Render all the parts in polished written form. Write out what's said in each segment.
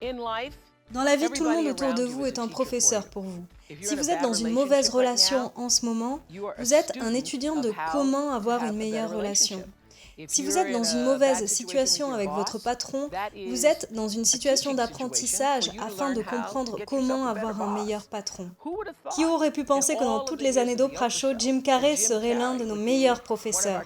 Dans la vie, tout le monde autour de vous est un professeur pour vous. Si vous êtes dans une mauvaise relation en ce moment, vous êtes un étudiant de comment avoir une meilleure relation. Si vous êtes dans une mauvaise situation avec votre patron, vous êtes dans une situation d'apprentissage afin de comprendre comment avoir un meilleur patron. Qui aurait pu penser que dans toutes les années d'Oprah Show, Jim Carrey serait l'un de nos meilleurs professeurs?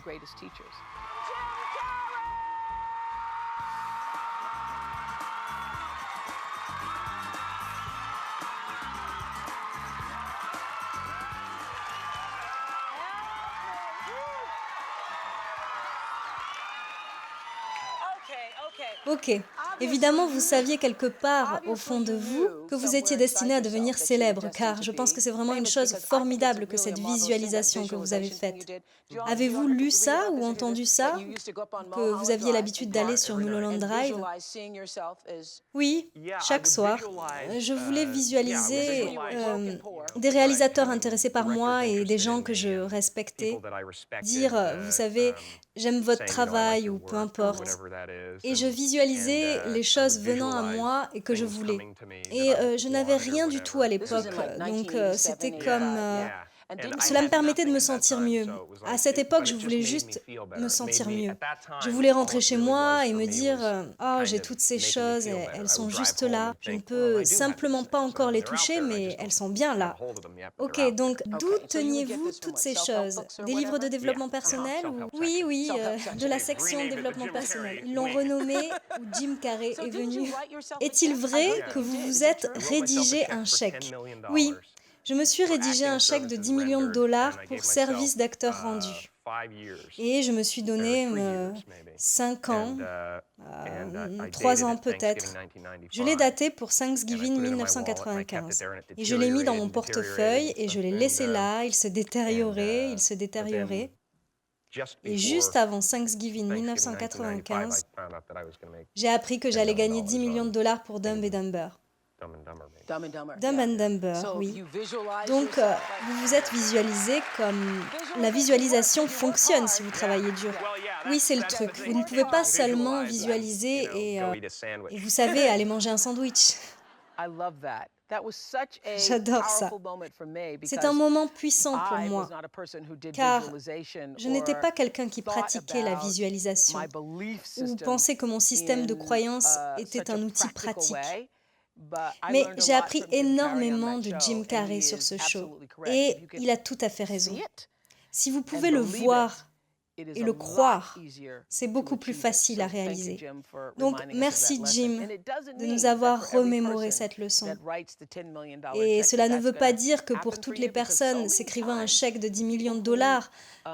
Ok, évidemment, vous saviez quelque part, au fond de vous, que vous étiez destiné à devenir célèbre, car je pense que c'est vraiment une chose formidable que cette visualisation que vous avez faite. Avez-vous lu ça ou entendu ça, que vous aviez l'habitude d'aller sur Mulholland Drive? Oui, chaque soir, je voulais visualiser des réalisateurs intéressés par moi et des gens que je respectais. Dire, vous savez, j'aime votre travail ou peu importe. Et je visualisais les choses venant à moi et que je voulais. Et je n'avais rien du tout à l'époque, donc c'était comme... cela me permettait de me sentir mieux. À cette époque, je voulais juste me sentir mieux. Je voulais rentrer chez moi et me dire oh, j'ai toutes ces choses, elles sont juste là. Je ne peux simplement pas encore les toucher, mais elles sont bien là. Ok, donc d'où teniez-vous toutes ces choses? Des livres de développement personnel ou... Oui, oui, de la section développement personnel. Ils l'ont renommé où Jim Carrey est venu. Est-il vrai que vous vous êtes rédigé un chèque? Oui, je me suis rédigé un chèque de 10 millions de dollars pour service d'acteur rendu. Et je me suis donné 5 ans, 3 ans peut-être. Je l'ai daté pour Thanksgiving 1995. Et je l'ai mis dans mon portefeuille et je l'ai laissé là, il se détériorait, il se détériorait. Et juste avant Thanksgiving 1995, j'ai appris que j'allais gagner 10 millions de dollars pour Dumb and Dumber. Dumb and Dumber, oui. Donc, vous vous êtes visualisé comme... La visualisation fonctionne si vous travaillez dur. Oui, c'est le truc. Vous ne pouvez pas seulement visualiser et vous savez, aller manger un sandwich. J'adore ça. C'est un moment puissant pour moi, car je n'étais pas quelqu'un qui pratiquait la visualisation ou pensait que mon système de croyances était un outil pratique. Mais j'ai appris énormément de Jim Carrey sur ce show, et il a tout à fait raison. Si vous pouvez le voir et le croire, c'est beaucoup plus facile à réaliser. Donc, merci Jim de nous avoir remémoré cette leçon. Et cela ne veut pas dire que pour toutes les personnes s'écrivant un chèque de 10 millions de dollars,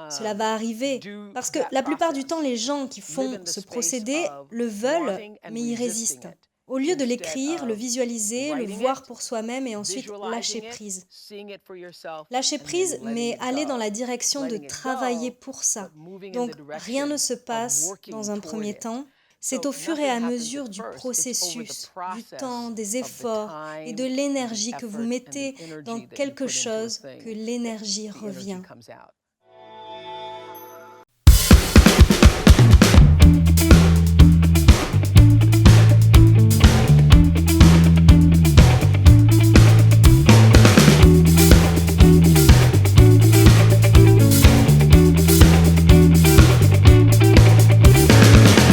cela va arriver. Parce que la plupart du temps, les gens qui font ce procédé le veulent, mais y résistent. Au lieu de l'écrire, le visualiser, le voir pour soi-même et ensuite lâcher prise. Lâcher prise, mais aller dans la direction de travailler pour ça. Donc, rien ne se passe dans un premier temps. C'est au fur et à mesure du processus, du temps, des efforts et de l'énergie que vous mettez dans quelque chose que l'énergie revient.